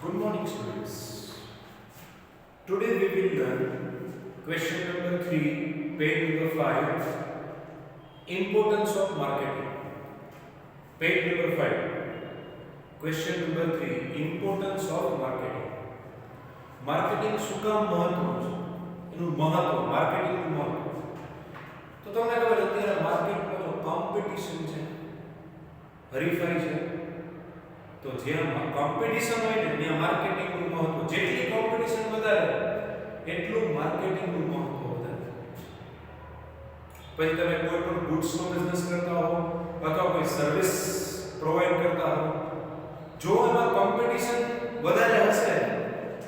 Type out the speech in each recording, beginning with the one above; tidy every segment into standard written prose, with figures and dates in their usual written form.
Good morning, students. Today we will learn question number 3, page number 5, importance of marketing. Page number 5, question number 3, importance of marketing. Marketing શું કામ મહત્વનું છે? એનું મહત્વ, માર્કેટિંગનું મહત્વ. તો તમને ખબર અત્યારે માર્કેટમાં જો કોમ્પિટિશન છે, હરીફાઈ છે, તો જ્યાં કોમ્પિટિશન હોય ને ત્યાં માર્કેટિંગનું મહત્વ, જેટલી કોમ્પિટિશન વધારે એટલું માર્કેટિંગનું મહત્વ વધારે. પછી તમે કોઈ પણ ગુડ્સનો બિઝનેસ કરતા હો અથવા કોઈ સર્વિસ પ્રોવાઈડ કરતા હો, જો એમાં કોમ્પિટિશન વધારે હશે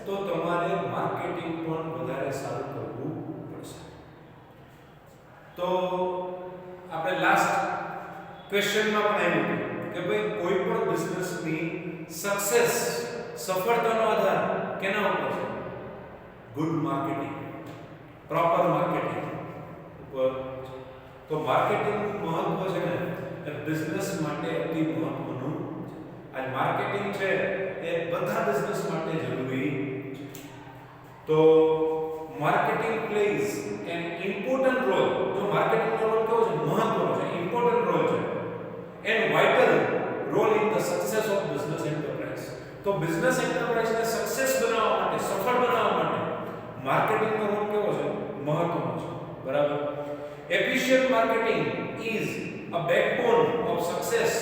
તો તમારે માર્કેટિંગ પણ વધારે સારું કરવું પડશે. તો આપણે લાસ્ટ ક્વેશ્ચનમાં પણ એવું કે ભાઈ કોઈ પણ બિઝનેસની સક્સેસ, સફળતાનો આધાર કેના ઉપર છે? ગુડ માર્કેટિંગ, પ્રોપર માર્કેટિંગ ઉપર. તો માર્કેટિંગનું મહત્વ છે ને એ બિઝનેસ માટે અતિ મહત્વનું છે. આ માર્કેટિંગ છે એ બધા બિઝનેસ માટે જરૂરી છે. તો marketing plays an important role. જો માર્કેટિંગનો રોલ કેવો છે? મહત્વનો છે, ઇમ્પોર્ટન્ટ રોલ છે, and vital role in the success of business enterprise. તો બિઝનેસ એન્ટરપ્રાઇઝને સક્સેસ બનાવવા માટે, સફળ બનાવવા માટે માર્કેટિંગનો રોલ કેવો છે? મહત્વનો છે. બરાબર. Efficient marketing is a backbone of success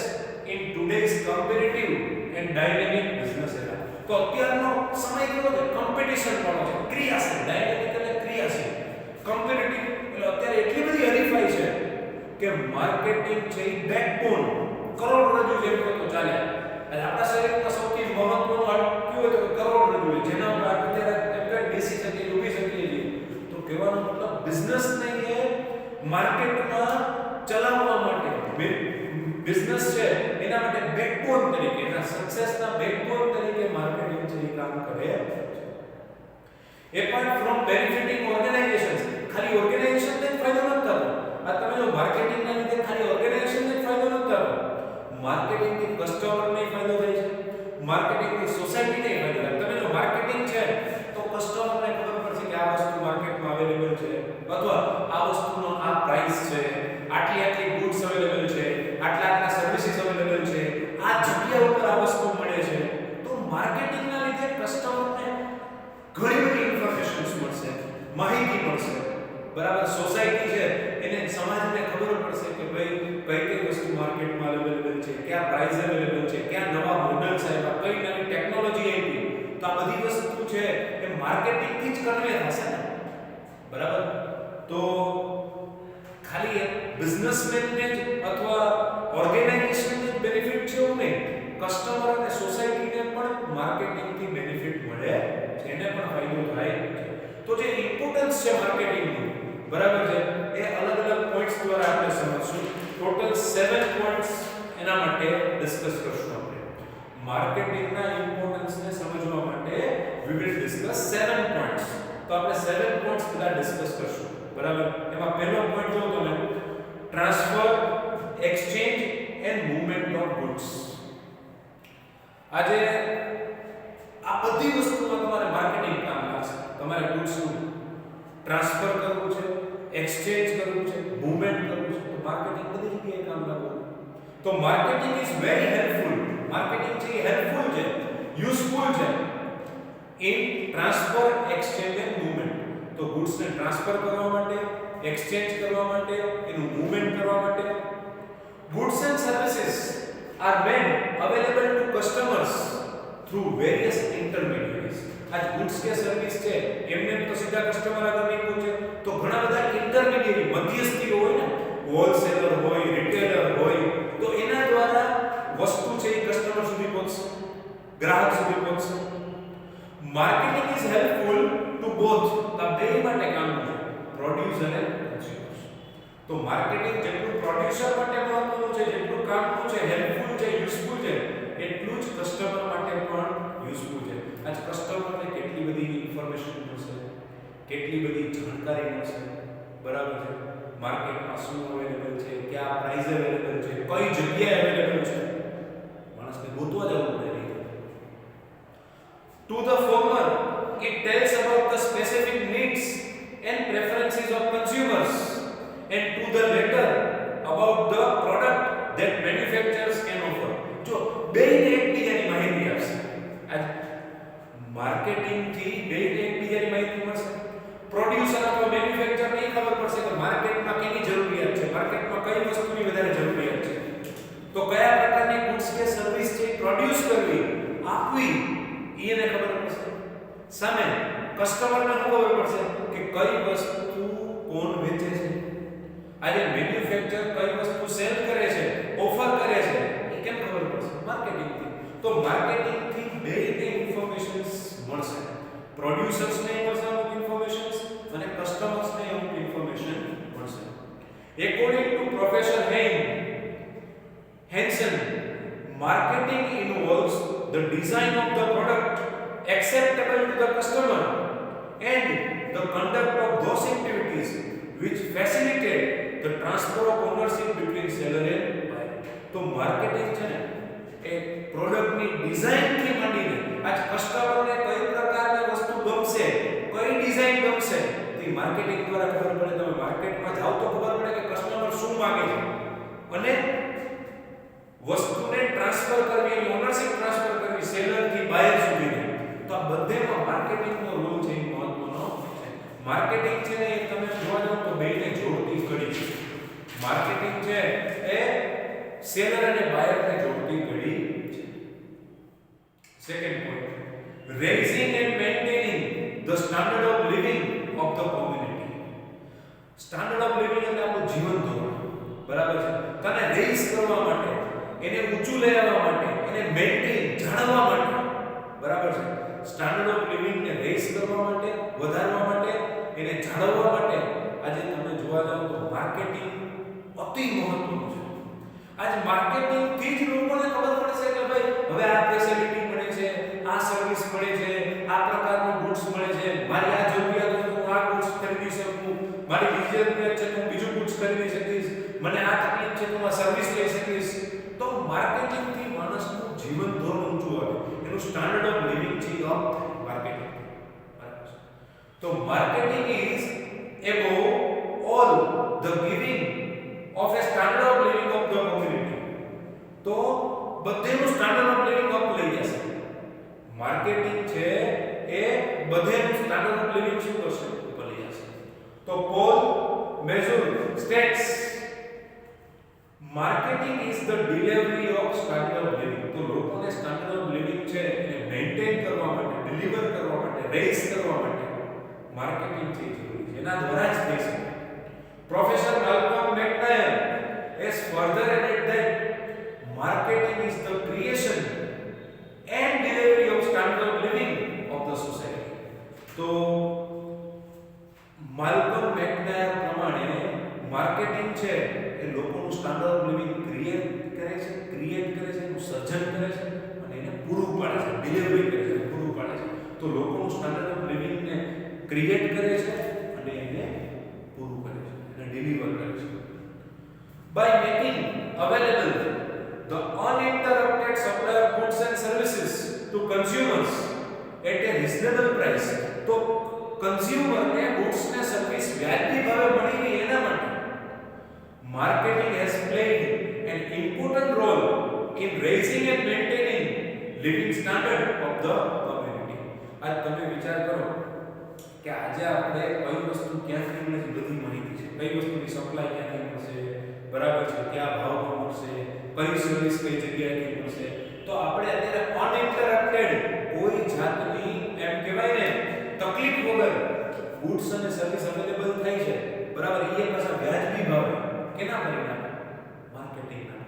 in today's competitive and dynamic business era. તો અત્યારનો સમય કેવો છે? કોમ્પિટિશન વાળો છે, ક્રિયાશીલ. ડાયનેમિક એટલે ક્રિયાશીલ, કોમ્પિટિટિવ એટલે અત્યારે એટલી બધી હરીફાઈ છે કે માર્કેટિંગ છે એ બેકબોન, કરોડરજ્જુ જેમ કહો તો ચાલે. અને આપણા શરીરમાં સૌથી મહત્વનું હાડકું હોય તો કરોડરજ્જુ, જેના ઉપર આપણે અત્યારે બેસી શકીએ, ઊભી શકીએ છીએ. તો કહેવાનો મતલબ બિઝનેસને એ માર્કેટમાં ચલાવવા માટે, બિઝનેસ છે એના માટે બેકબોન તરીકે, એના સક્સેસના બેકબોન તરીકે માર્કેટિંગ છે એ કામ કરે છે. એપાર્ટ ફ્રોમ બેનિફિટિંગ ઓર્ગેનાઇઝેશન્સ, ખાલી ઓર્ગેનાઇઝેશનને જ ફાયદો નથી થતો. આ તમે જો માર્કેટિંગના લીધે ખાલી ઓર્ગેનાઇઝેશનને જ ફાયદો નથી થતો, માર્કેટિંગથી કસ્ટમરને ફાયદો થાય છે, માર્કેટિંગથી સોસાયટીને ફાયદો થાય. તમે જો માર્કેટિંગ છે તો કસ્ટમરને ખબર પડશે કે આ વસ્તુ માર્કેટમાં અવેલેબલ છે, અથવા આ વસ્તુનો આ પ્રાઇસ છે, આટલી ગુડ્સ અવેલેબલ છે, આટલા સર્વિસીસ અવેલેબલ છે, આ જગ્યા ઉપર આ વસ્તુ મળે છે. તો માર્કેટિંગના લીધે કસ્ટમરને ઘણી બધી ઇન્ફોર્મેશન્સ મળશે, માહિતી મળશે. બરાબર. સોસાયટી છે એને, સમાજને ખબર પડશે કે ભાઈ કઈ વસ્તુ માર્કેટમાં અવેલેબલ છે, કયા પ્રાઇસ અવેલેબલ છે, કયા નવા મોડલ્સ આવ્યા, કઈ નવી ટેકનોલોજી આવી. તો આ બધી વસ્તુ છે એ માર્કેટિંગથી જ કન્વે થશે ને. બરાબર. તો ખાલી બિઝનેસમેનને જ અથવા ઓર્ગેનાઇઝેશનને જ બેનિફિટ છે એવું નહીં, કસ્ટમર અને સોસાયટીને પણ માર્કેટિંગથી બેનિફિટ મળે છે, એને પણ ફાયદો થાય છે. તો જે ઇમ્પોર્ટન્સ છે માર્કેટિંગનું, બરાબર છે, એ અલગ અલગ પોઈન્ટ્સ દ્વારા આપણે સમજશું. ટોટલ 7 પોઈન્ટ્સ એના માટે ડિસ્કસ કરશું આપણે. માર્કેટિંગના ઇમ્પોર્ટન્સને સમજવા માટે we will discuss 7 points. તો આપણે 7 પોઈન્ટ્સ બધા ડિસ્કસ કરશું. બરાબર. એમાં પહેલો પોઈન્ટ જો તમે transfer, exchange and movement of goods. આજે આ બધી વસ્તુમાં તમારે માર્કેટિંગ કામ લાગશે. તમારે ગુડ્સનું ટ્રાન્સફર કરવું છે, એક્સચેન્જ કરવું છે, મૂવમેન્ટ કરવું છે, તો માર્કેટિંગ બધી જગ્યાએ કામ લાગવાનું. તો marketing is very helpful. Marketing છે એ હેલ્પફુલ છે, યુઝફુલ છે in transfer, exchange and movement. તો ગુડ્સને ટ્રાન્સફર કરવા માટે, એક્સચેન્જ કરવા માટે, એનું મૂવમેન્ટ કરવા માટે. Goods and services are made available to customers through various intermediates. આ ગુડ્સ કે સર્વિસ છે એમને તો સીધા કસ્ટમર આગળ નહીં પહોંચે, તો ઘણા બધા ઇન્ટરમીડિયેટ, મધ્યસ્થીઓ હોય ને, હોલસેલર હોય, રિટેલર હોય, તો એના દ્વારા વસ્તુ છે એ કસ્ટમર સુધી પહોંચશે, ગ્રાહક સુધી પહોંચશે. Marketing is helpful two both. આ બે માટે કામ કરે, પ્રોડ્યુસર અને કન્ઝ્યુમર્સ. તો માર્કેટિંગ જેટલું પ્રોડ્યુસર માટે મહત્વનું છે, જેટલું કામનું છે, હેલ્પફુલ છે, યુઝફુલ છે, એટલું જ કસ્ટમર માટે પણ યુઝફુલ છે. આજ કસ્ટમરને કેટલી બધી ઇન્ફોર્મેશન મળશે, કેટલી બધી જાણકારી મળશે. બરાબર છે. માર્કેટમાં શું અવેલેબલ છે, કયા પ્રાઇસ અવેલેબલ છે, કઈ જગ્યાએ અવેલેબલ છે, માણસને ગોતવા જવું પડે નહીં. તો માર્કેટિંગ છે એ હેલ્પફુલ છે. એક્સચેન્જ છે, એક્સચેન્જ એટલે મૂવમેન્ટ. તો મૂવમેન્ટ છે એ કસ્ટમર સાથે, To the former, it tells about the specific needs and preferences of consumers, and to the latter, about the product that manufacturers can offer. જો બેને એકબીજાની માહિતી આપશે. આ માર્કેટિંગ થી બેને એકબીજાની માહિતી મળશે. પ્રોડ્યુસર અથવા મેન્યુફેક્ચર ને ખબર પડશે કે માર્કેટમાં કેની જરૂરિયાત છે, માર્કેટમાં કઈ વસ્તુની વધારે જરૂરિયાત છે, તો કયા પ્રકારની ગુડ્સ કે સર્વિસ છે પ્રોડ્યુસ કરવી, આપવી, એને ખબર પડશે. સામે કસ્ટમરને ખબર પડશે કે કઈ વસ્તુ કોણ વેચે છે. આજે મેન્યુફેક્ચર કઈ વસ્તુ સેલ કરે છે, ઓફર કરે છે, એ કેમ ખબર પડશે? માર્કેટિંગ થી. તો માર્કેટિંગ થી બેને ઇન્ફોર્મેશન્સ મળશે. પ્રોડ્યુસર્સ ને મળશે અમુક ઇન્ફોર્મેશન્સ અને કસ્ટમર્સ ને અમુક ઇન્ફોર્મેશન મળશે. According to professor Hansen, marketing involves the design of the product acceptable to the customer and the conduct of those activities which facilitate the transfer of ownership between seller and buyer. તો marketing છે ને એ પ્રોડક્ટની design થી માંડીને આજ કસ્ટમરને કઈ પ્રકારની વસ્તુ ગમશે, કઈ ડિઝાઇન ગમશે, તે માર્કેટિંગ દ્વારા ખબર પડે. તમે માર્કેટમાં જાવ તો ખબર પડે કે કસ્ટમર શું માંગે છે અને વસ્તુને ટ્રાન્સફર કરવી, ઓનરશિપ ટ્રાન્સફર કરવી સેલર થી બાયર સુધી. તો આ બધેમાં માર્કેટિંગનો રોલ છે, એ મહત્વનો છે. માર્કેટિંગ છે ને એ તમે જોવા જાવ તો બેને જોડતી કડી છે. માર્કેટિંગ છે એ સેલર અને બાયરને જોડતી કડી છે. Second point, raising and maintaining the standard of living of the community. Standard of living એટલે આપણું જીવન ધોરણ, બરાબર છે. તને રેઇઝ કરવા માટે, એને ઊંચું લઈ આવવા માટે, એને મેન્ટેન જાળવવા માટે, બરાબર છે. સ્ટાન્ડર્ડ ઓફ લિવિંગ ને રેઇઝ કરવા માટે, વધારવા માટે, એને જાળવવા માટે આજે તમે જોવા જાવ તો માર્કેટિંગ અતિ મહત્વનું છે. આજ માર્કેટિંગ થી જ લોકોને ખબર પડશે કે ભાઈ હવે આ ફેસિલિટી મળે છે, આ સર્વિસ મળે છે, આ પ્રકારનું ગુડ્સ મળે છે, મારી આ જરૂરિયાત છે હું આ ગુડ્સ ખરીદી શકું, મારી બીજી જરૂરિયાત છે હું બીજું ગુડ્સ ખરીદી શકીશ, મને આ તકલીફ છે તો હું આ સર્વિસ લઈ શકીશ. તો માર્કેટિંગ થી માણસનું જીવન ધોરણ ઊંચું આવે, એનું સ્ટાન્ડર્ડ ઓફ લિવિંગ છે અપ માર્કેટિંગ. તો marketing is above all the giving of a standard of living of the community. તો બધેનું સ્ટાન્ડર્ડ ઓફ લિવિંગ અપ લઈ જશે. માર્કેટિંગ છે એ બધેનું સ્ટાન્ડર્ડ ઓફ લિવિંગ શું કરશે? ઉપર લઈ જશે. તો Paul Mazur states marketing is the delivery of standard of living. તો લોકોને સ્ટાન્ડર્ડ ઓફ લિવિંગ છે એને મેન્ટેન કરવા માટે, ડિલિવર કરવા માટે, રેઇઝ કરવા માટે માર્કેટિંગ છે જરૂરી છે. એના દ્વારા જ થઈ શકે. Professor Malcolm McNair has further added that marketing is the creation and delivery of standard of living of the society. તો માલ્કમ મેકનાયર પ્રમાણે માર્કેટિંગ છે એ લોકોનું સ્ટાન્ડર્ડ ઓફ લિવિંગ ક્રિએટ કરે છે, એનું સર્જન કરે છે અને એને પૂરું પાડે છે, ડિલિવરી કરે છે, પૂરું પાડે છે. તો લોકોનું સ્ટાન્ડર્ડ ઓફ લિવિંગ ને ક્રિએટ કરે છે અને એને પૂરું કરે છે, એને ડિલિવર કરે છે. By making available the uninterrupted supply of goods and services to consumers at a reasonable price. તો કન્ઝ્યુમર ને ગુડ્સ ને સર્વિસ વ્યાજબી ભાવે મળી રહે એના માટે marketing has played an important role in raising and maintaining living standard of the community. આજ તમે વિચાર કરો કે આજે આપણે કઈ વસ્તુ ક્યાંથી મળે છે, બધી માહિતી છે. કઈ વસ્તુની સપ્લાય ક્યાંથી મળશે, બરાબર છે, કયા ભાવમાં મળશે, કઈ સર્વિસ કઈ જગ્યાએથી મળશે. તો આપણે અત્યારે અનઇન્ટરપ્ટેડ કોઈ જાતની એમ કહેવાય ને તકલીફ વગર ગુડ્સ અને સર્વિસ અવેલેબલ થાય છે, બરાબર. એ પાછા વ્યાજબી ભાવે કેના પરિણામ? માર્કેટિંગના.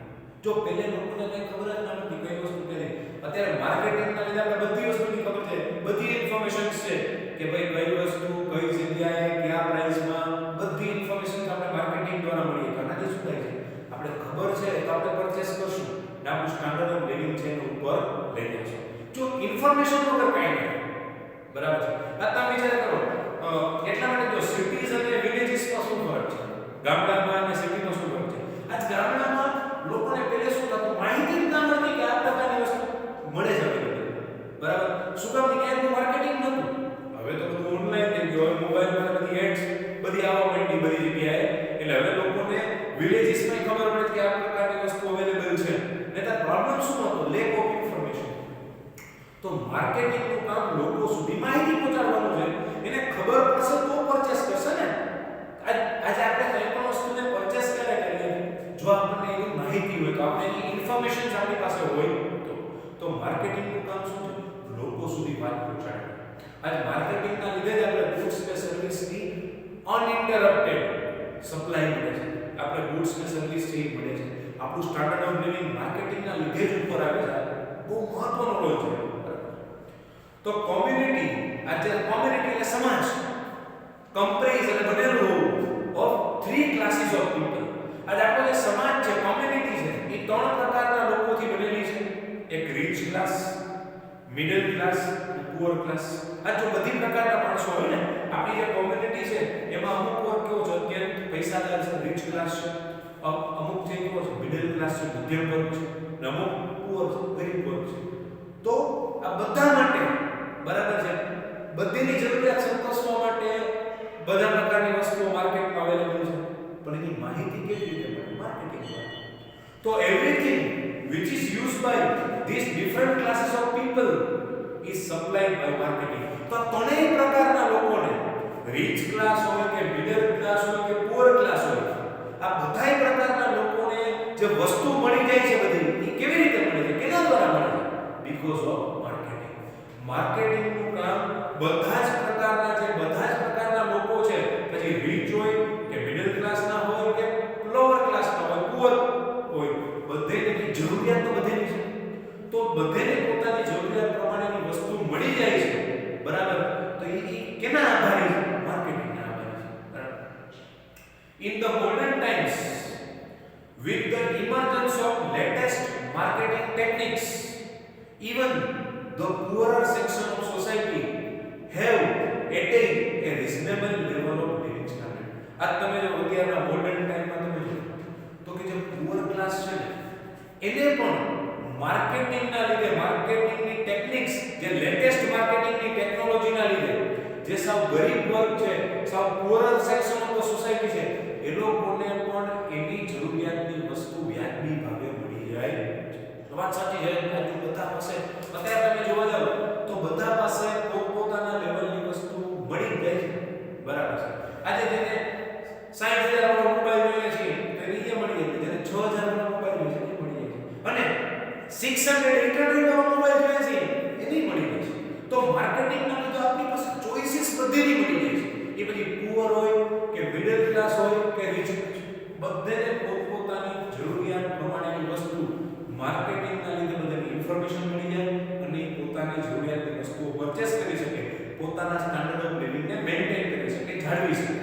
જો પહેલે લોકોને કઈ ખબર જ ના હતી કઈ વસ્તુ કરે, અત્યારે માર્કેટિંગના લીધે આપણે બધી વસ્તુની ખબર છે, બધી ઇન્ફોર્મેશન્સ છે કે ભાઈ કઈ વસ્તુ કઈ જગ્યાએ કયા પ્રાઇસમાં, બધી ઇન્ફોર્મેશન આપણે માર્કેટિંગ દ્વારા મળી. આનાથી શું થાય છે? આપણે ખબર છે તો આપણે પરચેસ કરશું ને આપણું સ્ટાન્ડર્ડ ઓફ લિવિંગ છે એનું ઉપર લઈ જશું. જો ઇન્ફોર્મેશન વગર કાંઈ નહીં, બરાબર છે. આ તમે વિચાર કરો, એટલા માટે જો સિટીઝ અને વિલેજીસમાં શું ફરક છે, ગામડામાં અને સિટીમાં શું ફરક છે? આજ ગામડામાં લોકોને પહેલે શું થતું, માહિતી જ ના મળતી કે આ પ્રકારની વસ્તુ મળે જ અવેલેબલ, બરાબર. શું કામ કે વિલેજીસમાં ખબર પડે કે આ પ્રકારની વસ્તુ અવેલેબલ છે. નહીતર પ્રોબ્લેમ શું હતો? Lack of information. તો માર્કેટિંગ નું કામ લોકો સુધી માહિતી પહોંચાડવાનું છે. એને ખબર પડશે તો પરચેસ કરશે ને. આજે આપણે કોઈ પણ વસ્તુને પરચેસ કરે કરીએ જો આપણને એની માહિતી હોય તો આપણે એની ઇન્ફોર્મેશન આપણી પાસે હોય તો માર્કેટિંગ નું કામ શું છે? લોકો સુધી વાત પહોંચાડવું. આજ માર્કેટિંગ ના લીધે જ આપણે ગુડ્સ કે સર્વિસ ની અનઇન્ટરપ્ટેડ સપ્લાય મળે છે. આપણે ગુડ્સ ને સર્વિસ છે એ મળે છે. આપણું સ્ટાન્ડર્ડ ઓફ લિવિંગ માર્કેટિંગ ના લીધે જ ઉપર આવે છે. બહુ મહત્વનો રોલ છે. તો કોમ્યુનિટી, આજે કોમ્યુનિટી એટલે સમાજ, કમ્પ્રાઇઝ અને બનેલું હોવું ઓફ 3 ક્લાસીસ ઓફ પીપલ. આજે આપણો જે સમાજ છે, કોમ્યુનિટી છે, એ 3 પ્રકારના લોકોથી બનેલી છે. એક રીચ ક્લાસ, મિડલ ક્લાસ અને પુઅર ક્લાસ. આ જો બધી પ્રકારના માણસો હોય ને, આપણી જે કોમ્યુનિટી છે એમાં અમુક વર્ગ કેવો છે? અત્યંત પૈસાદાર છે, રીચ ક્લાસ છે. અમુક જે કેવો છે? મિડલ ક્લાસ છે, મધ્યમ વર્ગ છે. અને અમુક પુઅર છે, ગરીબ વર્ગ છે. તો આ બધા માટે બરાબર છે, બધીની જરૂરિયાત સંતોષવા માટે બધા પ્રકારની વસ્તુઓ માર્કેટમાં અવેલેબલ છે. પણ એની માહિતી કેવી રીતે મળે? માર્કેટિંગ દ્વારા. તો everything which is used by these different classes of people is supplied by marketing. તો ત્રણેય પ્રકારના લોકોને, રીચ ક્લાસ હોય કે મિડલ ક્લાસ હોય કે પુઅર ક્લાસ હોય, આ બધાય પ્રકારના લોકોને જે વસ્તુ મળી જાય છે બધી, એ કેવી રીતે મળે છે? કેના દ્વારા મળે છે? Because of marketing. માર્કેટિંગ નું કામ બધા જ પ્રકારના લોકો છે, પછી રીચ હોય કે મિડલ ક્લાસના હોય કે લોઅર ક્લાસના હોય, પુઅર હોય, બધેની જરૂરિયાત તો બધેની છે. તો બધેને પોતાની જરૂરિયાત પ્રમાણેની વસ્તુ મળી જાય છે, બરાબર. તો એ કેના આધારે છે? માર્કેટિંગના આધારે છે, બરાબર. In the modern times, with the emergence of latest marketing techniques, even the poorer section of society have attained a reasonable level of living standard. આ તમે જો અત્યારના મોડર્ન ટાઈમમાં તમે જો તો કે જે પુઅર ક્લાસ છે ને, એને પણ માર્કેટિંગના લીધે, માર્કેટિંગની ટેકનિક્સ, જે લેટેસ્ટ માર્કેટિંગની ટેકનોલોજીના લીધે, જે સાવ ગરીબ વર્ગ છે, સાવ પુઅર સેક્શન ઓફ સોસાયટી છે, એ લોકોને પણ એની જરૂરિયાતની વસ્તુ વ્યાજબી ભાવે મળી જાય છે. વાત સાચી છે. આજુ બધા પાસે, અત્યારે તમે જોવા જાવ તો બધા પાસે પોતપોતાના લેવલની વસ્તુ મળી જ જાય છે, બરાબર છે. આજે જેને 60,000 વાળો મોબાઈલ જોઈએ છે તો એને મળી જાય, જેને 6,000 વાળો મોબાઈલ જોઈએ છે એને મળી જાય છે, અને 688 વાળો મોબાઈલ જોઈએ છે એને મળી જાય છે. તો માર્કેટિંગના લીધે આપણી પાસે ચોઇસીસ બધીની મળી જાય છે. એ પછી પુઅર હોય કે મિડલ ક્લાસ હોય કે રીચ, બધેને પોતપોતાની જરૂરિયાત પ્રમાણેની વસ્તુ માર્કેટિંગના લીધે બધાને ઇન્ફોર્મેશન મળી જાય અને પોતાની જરૂરિયાતની વસ્તુઓ પરચેસ કરી શકે, પોતાના સ્ટાન્ડર્ડ ઓફ લિવિંગને મેન્ટેન કરી શકે, જાળવી શકે.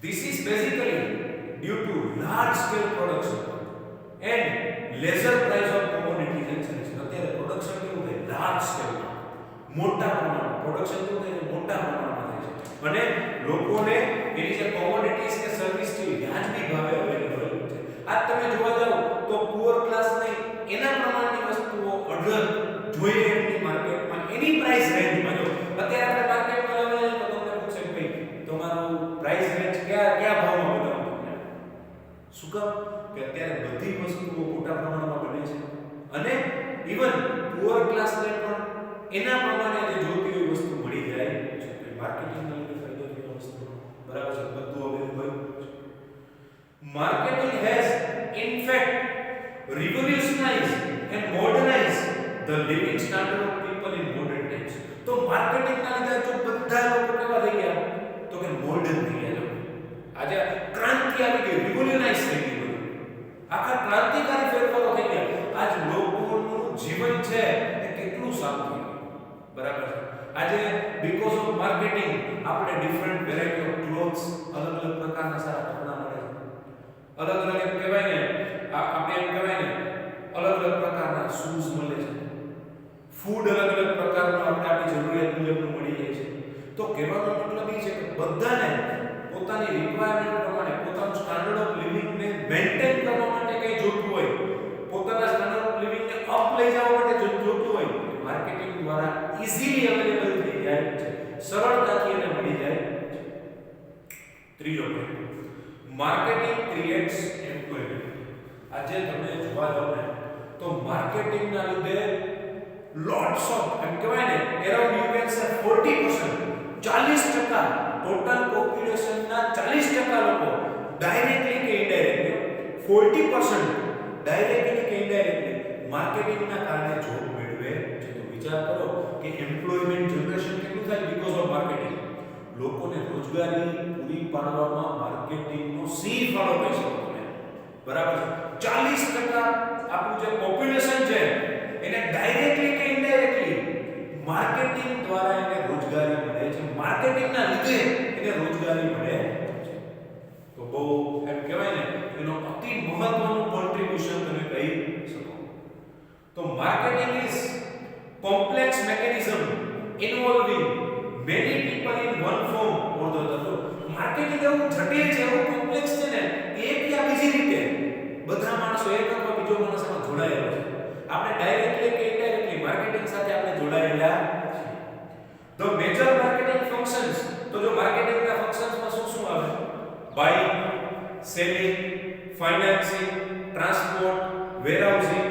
This is basically due to large scale production and lesser price of commodities and services. અત્યારે પ્રોડક્શન કેવું થાય? લાર્જ સ્કેલ, મોટા પ્રમાણમાં પ્રોડક્શન કેવું થાય? મોટા પ્રમાણમાં થાય છે, અને લોકોને એની જે કોમોડિટીઝ કે સર્વિસ છે વ્યાજબી ભાવે અવેલેબલ છે. આજ તમે જોવા જાવ તો પુઅર ક્લાસને એના પ્રમાણની વસ્તુઓ ઓર્ડર જોઈએ એમની માર્કેટમાં, એની પ્રાઇસ રેન્જમાં. જો અત્યારે આપણે માર્કેટમાં લેવા જઈએ તો તમને પૂછે ભાઈ તમારું પ્રાઇસ રેન્જ કયા ભાવમાં બનાવો તમને? શું કામ? કે અત્યારે બધી વસ્તુઓ મોટા પ્રમાણમાં બને છે, અને ઇવન પુઅર ક્લાસને પણ એના પ્રમાણે જે જોતી હોય વસ્તુ મળી જાય છે. માર્કેટિંગના લીધે ફાયદો થયો વસ્તુ, બરાબર છે, બધું અવેલેબલ છે. Marketing has in fact revolutionized and modernized the living standard of people in modern times. તો માર્કેટિંગના લીધે જો બધા લોકો કેવા થઈ ગયા? તો કે મોડર્ન થઈ ગયા. આજે ક્રાંતિ આવી ગઈ, રિવોલ્યુશનાઇઝ થઈ ગઈ, આખા ક્રાંતિકારી ફેરફારો થઈ ગયા. આજ લોકોનું જીવન છે એ કેટલું સારું થઈ ગયું, બરાબર છે. આજે બીકોઝ ઓફ માર્કેટિંગ આપણે ડિફરન્ટ વેરાયટી ઓફ ક્લોથ્સ, અલગ અલગ પ્રકારના સારા કપડા મળે છે, અલગ અલગ એમ કહેવાય ને, આપણે એમ કહેવાય ને, અલગ અલગ પ્રકારના શૂઝ મળે છે, ફૂડ અલગ અલગ પ્રકારનું આપણે આપણી જરૂરિયાત મુજબનું મળી જાય છે. તો કહેવાનો મતલબ એ છે કે બધાને પોતાની રિક્વાયરમેન્ટ પ્રમાણે પોતાનું સ્ટાન્ડર્ડ ઓફ લિવિંગને મેન્ટેન કરવા માટે કંઈ જોતું હોય, પોતાના સ્ટાન્ડર્ડ ઓફ લિવિંગને અપ લઈ જવા માટે જોતું હોય, માર્કેટિંગ દ્વારા ઈઝીલી અવેલેબલ થઈ જાય છે, સરળતાથી એને મળી જાય છે. તો ત્રીજો પોઈન્ટ માર્કેટિંગ ક્રિએટ્સ એમ્પ્લોયમેન્ટ। આજે તમે જોવા જાવ ને તો માર્કેટિંગ ના લીધે લોટ્સ ઓફ એમ કહેવાય ને around you can say 40% 40% total population ના 40% લોકો ડાયરેક્ટલી કે ઇનડાયરેક્ટલી 40% ડાયરેક્ટલી કે ઇનડાયરેક્ટલી માર્કેટિંગ ના કારણે જોબ મેળવે છે। તો વિચાર કરો કે એમ્પ્લોયમેન્ટ જનરેશન કેટલું થાય બીકોઝ ઓફ માર્કેટિંગ। લોકોને રોજગારી પૂરી પાડવામાં માર્કેટિંગનો સિંહ ફાળો કહી શકો તમે, બરાબર છે। 40% આપણું જે પોપ્યુલેશન છે એને ડાયરેક્ટલી કે ઇનડાયરેક્ટલી માર્કેટિંગ દ્વારા એને રોજગારી મળે છે, માર્કેટિંગના લીધે એને રોજગારી મળે છે। તો બહુ એમ કહેવાય ને એનો અતિ મહત્વનું કોન્ટ્રીબ્યુશન તમે કહી શકો। તો marketing is complex mechanism ઇન્વોલ્વિંગ many people in one form or the other। Marketing એવું જટિલ છે, એવું કોમ્પ્લેક્સ છે ને એક યા બીજી રીતે બધા માણસો એક અથવા બીજો માણસ એમાં જોડાયેલો છે। આપણે ડાયરેક્ટલી કે ઇનડાયરેક્ટલી માર્કેટિંગ સાથે આપણે જોડાયેલા છીએ। ધ મેજર માર્કેટિંગ ફંક્શન્સ, તો જો માર્કેટિંગના ફંક્શન્સમાં શું શું આવે? Buying, selling, financing, transport, warehousing,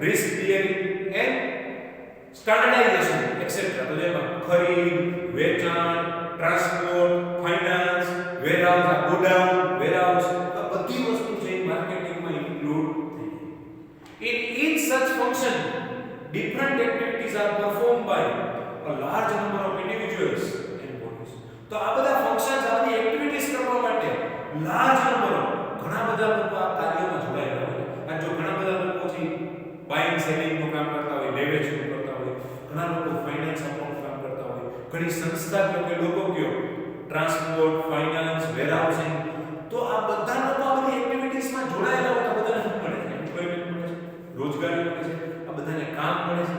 risk clearing and standardisation et cetera. તો જેમાં ખરીદ, વેચાણ, transport, finance, warehouse, godown, warehouse, આ બધી વસ્તુ છે માર્કેટિંગમાં ઇન્ક્લુડ થઈ ગઈ। In each such function different activities are performed by a large number of individuals and bodies। તો આ બધા ફંક્શન્સ આપણી એક્ટિવિટીઝ કરવા માટે લાર્જ નંબર ઘણા બધા લોકો આ કાર્યમાં જોડાયેલા હોય। અને જો ઘણા બધા લોકો છે બાઇંગ સેલિંગ નું કામ કરતા હોય, લેવેચ નું કરતા હોય, ઘણા લોકો ફાઇનાન્સ અકાઉન્ટ કામ કરતા હોય, ઘણી સંસ્થા કે લોકો કયો ટ્રાન્સપોર્ટ, ફાઇનાન્સ, વેરહાઉસિંગ, તો આ બધા લોકો આ બધી એક્ટિવિટીઝમાં જોડાયેલા હોય તો બધાને શું મળે છે? એમ્પ્લોયમેન્ટ મળે છે, રોજગારી મળે છે, આ બધાને કામ મળે છે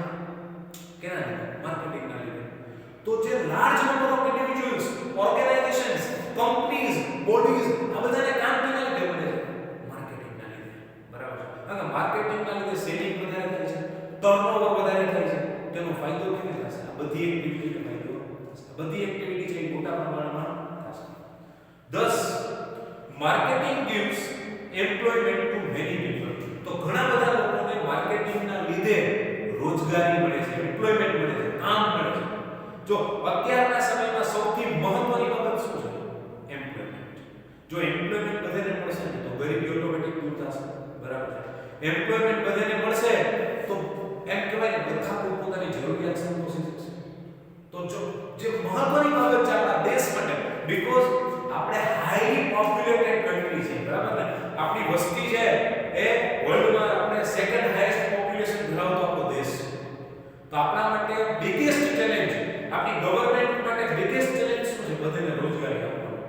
કેના લીધે? માર્કેટિંગના લીધે। તો જે large number of individuals, organisations, companies, bodies, આ બધાને કામ કેના લીધે મળે છે? માર્કેટિંગના લીધે, બરાબર છે। કારણ કે માર્કેટિંગના લીધે સેલિંગ વધારે થાય છે, ટર્નઓવર વધારે થાય છે, તેનો ફાયદો કેને થશે? આ બધી એક્ટિવિટીનો ફાયદો થશે, બધી એક્ટિવિટી છે એ મોટા પ્રમાણમાં થશે। Thus marketing gives employment to many people। તો ઘણા બધા લોકોને માર્કેટિંગના લીધે રોજગારી મળે છે, એમ્પ્લોયમેન્ટ મળે છે, કામ મળે છે। જો અત્યારના સમયમાં સૌથી મહત્વની બાબત શું છે? એમ્પ્લોયમેન્ટ। જો એમ્પ્લોયમેન્ટ બધાને મળશે ને તો ગરીબી ઓટોમેટિક દૂર થશે, બરાબર છે। એમ્પ્લોયમેન્ટ બધાને મળશે તો એમ કહેવાય ને બધા પોતાની જરૂરિયાત સંતોષી શકશે। તો જો જે મહત્વની બાબત છે આપણા દેશ માટે, બીકોઝ આપણે હાઈલી પોપ્યુલેટેડ કન્ટ્રી છે, બરાબર ને? આપણી વસ્તી છે એ વર્લ્ડમાં આપણે સેકન્ડ હાઈએસ્ટ પોપ્યુલેશન ધરાવતો આપણો દેશ છે। તો આપણા માટે બિગેસ્ટ ચેલેન્જ, આપણી ગવર્નમેન્ટ માટે બિગેસ્ટ ચેલેન્જ શું છે? બધાને રોજગારી આપવાનો।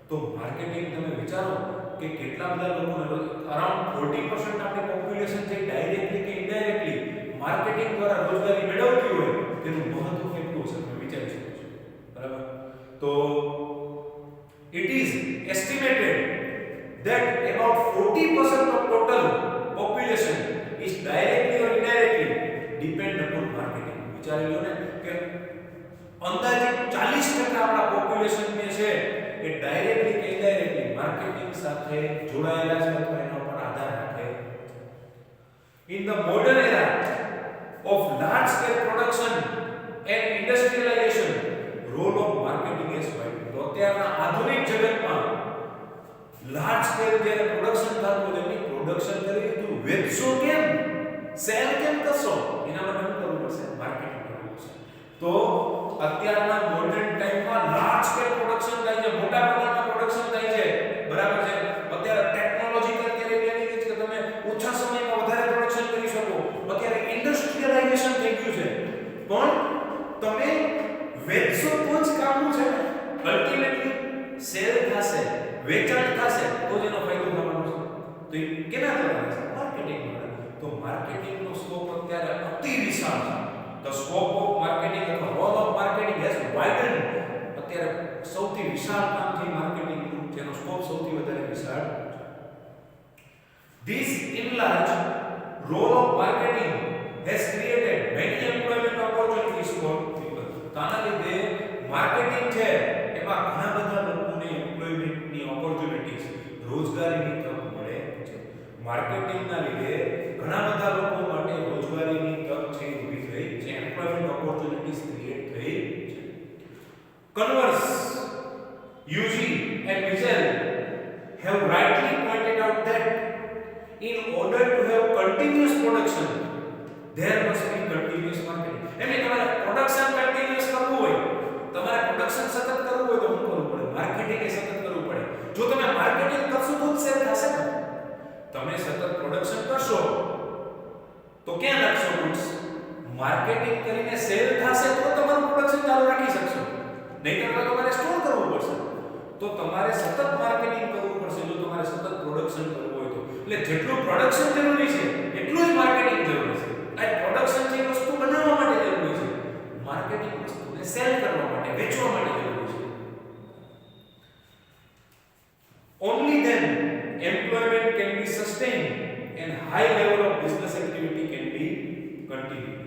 તો માર્કેટિંગ તમે વિચારો કે કેટલા બધા લોકોને અરાઉન્ડ 40% આપણી પોપ્યુલેશન છે ડાયરેક્ટલી કે ઇનડાયરેક્ટલી માર્કેટિંગ દ્વારા રોજગારી મેળવતી હોય, તેનું મહત્વ કેટલું છે તમે વિચારી શકો છો, બરાબર? તો it is estimated that about 40% of total population is directly or indirectly depend upon marketing। વિચારી લો ને કે અંદાજે 40% આપણા પોપ્યુલેશન ને છે એ ડાયરેક્ટલી કે ઇનડાયરેક્ટલી માર્કેટિંગ સાથે જોડાયેલા છે અથવા એના ઉપર આધાર રાખે છે। In the modern era of large scale production and industrialization, role of marketing is vital। તો અત્યારના આધુનિક જગતમાં લાર્જ સ્કેલ જ્યારે પ્રોડક્શન થતું હોય એની પ્રોડક્શન કરી તું વેચશો કેમ, સેલ કેમ કરશો, એના માટે શું કરવું પડશે? માર્કેટિંગ કરવું પડશે। તો અત્યારના મોડર્ન ટાઈમમાં લાર્જ સ્કેલ પ્રોડક્શન થાય છે, મોટા પ્રમાણમાં પ્રોડક્શન થાય છે, બરાબર છે? અત્યારે ટેકનોલોજીકલ અત્યારે એવી છે કે તમે ઓછા સમયમાં વધારે પ્રોડક્શન કરી શકો, અત્યારે ઇન્ડસ્ટ્રીયલાઇઝેશન થઈ ગયું છે, પણ તમે વેચશો તો જ કામનું છે ને, અલ્ટિમેટલી સેલ થશે, વેચાણ થશે તો જ એનો ફાયદો થવાનો છે। તો એ કેના દ્વારા થશે? માર્કેટિંગ દ્વારા। તો માર્કેટિંગનો સ્કોપ અત્યારે અતિ વિશાળ છે। ધ સ્કોપ ઓફ માર્કેટિંગ અથવા રોલ ઓફ માર્કેટિંગ હેઝ વાઇડન્ડ। અત્યારે સૌથી વિશાળ કામ છે માર્કેટિંગનું, જેનો સ્કોપ સૌથી વધારે વિશાળ છે। This enlarged role of marketing has created many employment opportunities for people। તો આના લીધે માર્કેટિંગ છે એમાં ઘણા બધા લોકોને એમ્પ્લોયમેન્ટ રોજગારીની તક મળે છે. માર્કેટિંગના લીધે ઘણા બધા લોકો માટે રોજગારીની તક છે ઊભી થઈ છે. એમ્પ્લોયમેન્ટ ઓપોર્ચ્યુનિટીઝ ક્રિએટ થઈ છે. Converse Huegy and Mitchell have rightly pointed out that in order to have continuous production there must be continuous marketing. એટલે તમારે પ્રોડક્શન કન્ટિન્યુઅસ કરવું હોય, તમારે પ્રોડક્શન સતત કરવું હોય તો શું કરવું પડે? માર્કેટિંગ એ સતત કરવું પડે. જો તમે માર્કેટિંગ કરશો તો જ સેલ થશે ને. તમે સતત પ્રોડક્શન કરશો તો ક્યાં રાખશો ગુડ્સ? માર્કેટિંગ કરીને સેલ થશે તો તમારું પ્રોડક્શન ચાલુ રાખી શકશો, નહીંતર તો તમારે સ્ટોર કરવું પડશે. તો તમારે સતત માર્કેટિંગ કરવું પડશે જો તમારે સતત પ્રોડક્શન કરવું હોય તો. એટલે જેટલું પ્રોડક્શન જરૂરી છે એટલું જ માર્કેટિંગ જરૂરી છે. આ પ્રોડક્શન છે વસ્તુ બનાવવા માટે જરૂરી છે, માર્કેટિંગ વસ્તુને સેલ કરવા માટે, વેચવા માટે જરૂરી છે. Only then employment can be sustained and high level of business activity can be continued.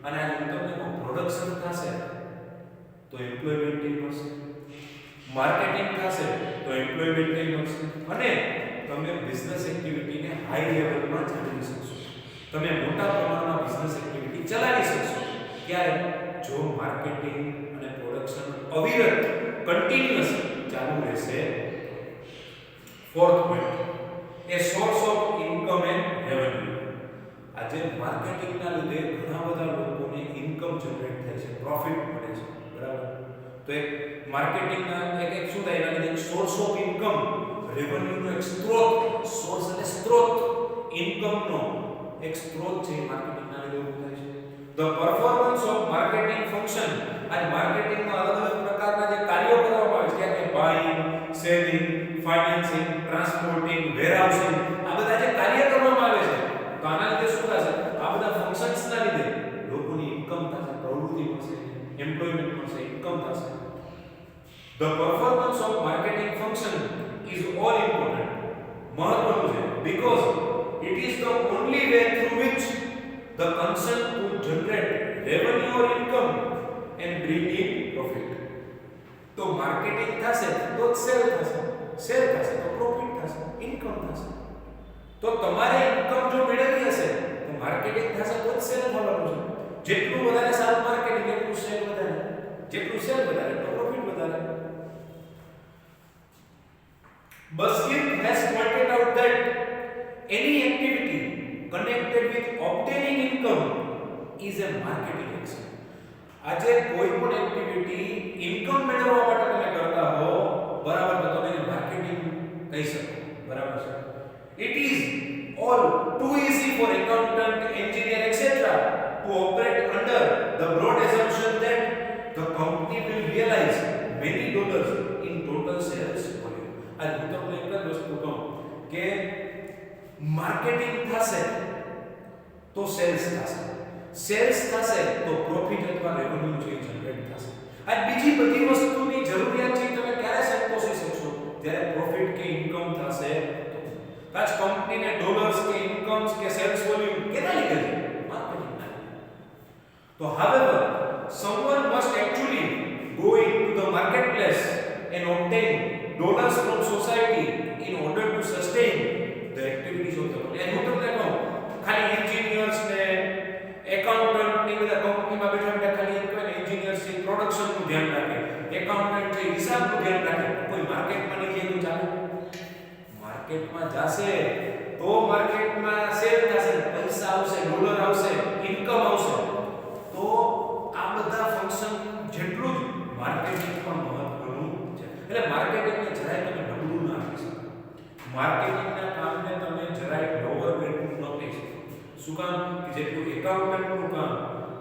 અને આ તમને પ્રોડક્શન થશે તો એમ્પ્લોયમેન્ટ મળશે, માર્કેટિંગ થશે તો એમ્પ્લોયમેન્ટ મળશે, અને તમે બિઝનેસ એક્ટિવિટીને હાઈ લેવલમાં ચલાવી શકશો. તમે મોટા પ્રમાણમાં બિઝનેસ એક્ટિવિટી ચલાવી શકશો. ક્યારે? જો માર્કેટિંગ અને પ્રોડક્શન અવિરત કન્ટિન્યુઅસ ચાલુ રહેશે. Fourth point, A source of income and revenue. આજે માર્કેટિંગના લીધે ઘણા બધા લોકોને ઇન્કમ જનરેટ થાય છે, પ્રોફિટ મળે છે, બરાબર? તો એક માર્કેટિંગના એક શું થાય, એના લીધે એક સોર્સ ઓફ ઇન્કમ, રેવન્યુનો એક સ્ત્રોત, સોર્સ એટલે સ્ત્રોત, ઇન્કમનો એક સ્ત્રોત છે માર્કેટિંગના લીધે ઉભો થાય છે. The performance of marketing function. આજ માર્કેટિંગમાં અલગ અલગ પ્રકારના જે કાર્યો કરવામાં આવે છે, કે buying, selling, financing, transporting, warehousing, આ બધા જે કાર્ય કરવામાં આવે છે, તો આના લીધે શું થશે? આ બધા ફંક્શન્સના લીધે લોકોની ઇન્કમ થશે, પ્રવૃત્તિ મળશે, એમ્પ્લોયમેન્ટ મળશે, ઇન્કમ થશે. The performance of marketing function is all important. મહત્વનું છે, because it is the only way through which the concern could generate revenue or income and bring in profit. તો માર્કેટિંગ થશે તો સેલ થશે, cell થશે તો profit થશે, income થશે. તો તમારે ઇન્કમ જો મેળવવી હશે તો માર્કેટિંગ થશે તો જ સેલ થવાનું છે. જેટલું વધારે સારું માર્કેટિંગ એટલું સેલ વધારે, જેટલું સેલ વધારે તો પ્રોફિટ વધારે. Buskill has pointed out that any activity connected with obtaining income is a marketing action. આજે કોઈ પણ એક્ટિવિટી ઇન્કમ મેળવવા માટે તમે કરતા હો, બરાબર, તો તમે એને માર્કેટિંગ કહી શકો, બરાબર છે? It is all too easy for accountant, engineer, etc. to operate under the broad assumption that the company will realize many dollars in total sales volume. आज હું તમને એક જ વસ્તુ કહું કે માર્કેટિંગ થશે તો સેલ્સ થશે, સેલ્સ થશે તો પ્રોફિટ અથવા રેવન્યુ છે જનરેટ થશે. આ બીજી બધી વસ્તુની જરૂરિયાત છે તમે ક્યારે સંતોષી શકશો? જ્યારે પ્રોફિટ કે ઇન્કમ થશે તો. આજ કંપનીને ડોલર્સ કે ઇન્કમ્સ કે સેલ્સ વોલ્યુમ કેના લીધે છે? માર્કેટિંગના લીધે. તો however someone must actually go into the marketplace and obtain dollars from society in order to sustain the activities of the company. હું તમને કહું, ખાલી એન્જિનિયર્સ ને એકાઉન્ટન્ટ ને બધા કંપનીમાં બેઠા બેઠા ખાલી એક કોઈ એન્જિનિયર્સ છે પ્રોડક્શનનું ધ્યાન રાખે, એકાઉન્ટન્ટ છે હિસાબનું ધ્યાન રાખે, કોઈ માર્કેટમાં નહીં જાય તો ચાલે? માર્કેટમાં જાશે તો માર્કેટમાં સેલ થશે, પૈસા આવશે, ડોલર આવશે, ઇન્કમ આવશે. તો આ બધા ફંક્શન જેટલું જ માર્કેટિંગ પણ મહત્વનું છે. એટલે માર્કેટિંગને જરાય તમે નબળું ના આપી શકો. માર્કેટિંગના કામને તમે જરાય લોઅર ગ્રેડનું ન કહી શકો. શું કામ? કે જેટલું એકાઉન્ટન્ટનું કામ,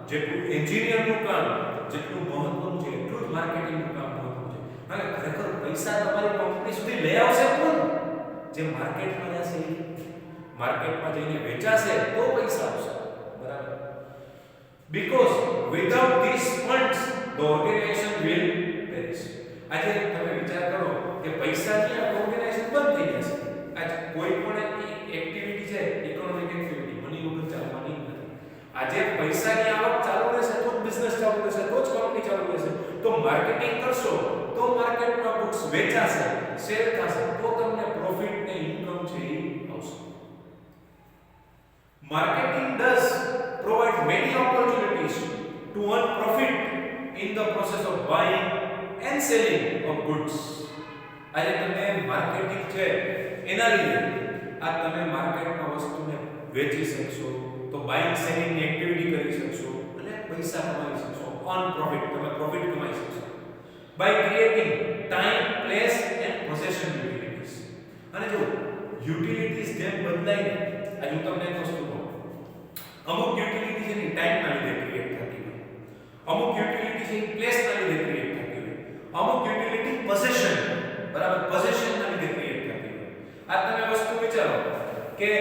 જેટલું એન્જિનિયરનું કામ જેટલું મહત્વનું છે એટલું જ માર્કેટિંગનું કામ મહત્વનું છે. અને ખરેખર પૈસા તમારી કંપની સુધી લઈ આવશે કોણ? જે માર્કેટમાં જશે, માર્કેટમાં જઈને વેચાશે તો પૈસા આવશે, બરાબર? Because without these funds the organization will perish. આજે તમે વિચાર કરો કે પૈસા થી આ ઓર્ગેનાઇઝેશન બંધ થઈ જશે. આજ કોઈ પણ એક્ટિવિટી છે, ઇકોનોમિક એક્ટિવિટી, મની વગર ચાલવાની નથી. આજે પૈસાની આવક ચાલુ રહેશે તો જ બિઝનેસ ચાલુ રહેશે, તો જ કંપની ચાલુ રહેશે. તો માર્કેટિંગ કરશો તો માર્કેટમાં બુક્સ વેચાશે, સેલ થશે, તો તમને પ્રોફિટ ને Marketing does provide many opportunities to earn profit in the process of buying and selling of goods. આજે તમે માર્કેટિંગ છે એના લીધે આ તમે માર્કેટમાં વસ્તુને વેચી શકશો, તો બાઇંગ સેલિંગ ની એક્ટિવિટી કરી શકશો અને પૈસા કમાઈ શકશો, અર્ન પ્રોફિટ, તમે પ્રોફિટ કમાઈ શકશો by creating time, place and possession utilities. અને જો યુટિલિટીઝ જેમ બદલાય ને, આજે હું તમને એક વસ્તુ કહું, અમુક યુટિલિટી છે ટાઈમ ના લીધે ક્રિએટ થતી હોય, અમુક યુટિલિટી છે પ્લેસ ના લીધે ક્રિએટ થતી હોય, અમુક યુટિલિટી પોઝેશન, બરાબર, પોઝેશન ના લીધે ક્રિએટ થતી હોય. આ તમે વસ્તુ વિચારો કે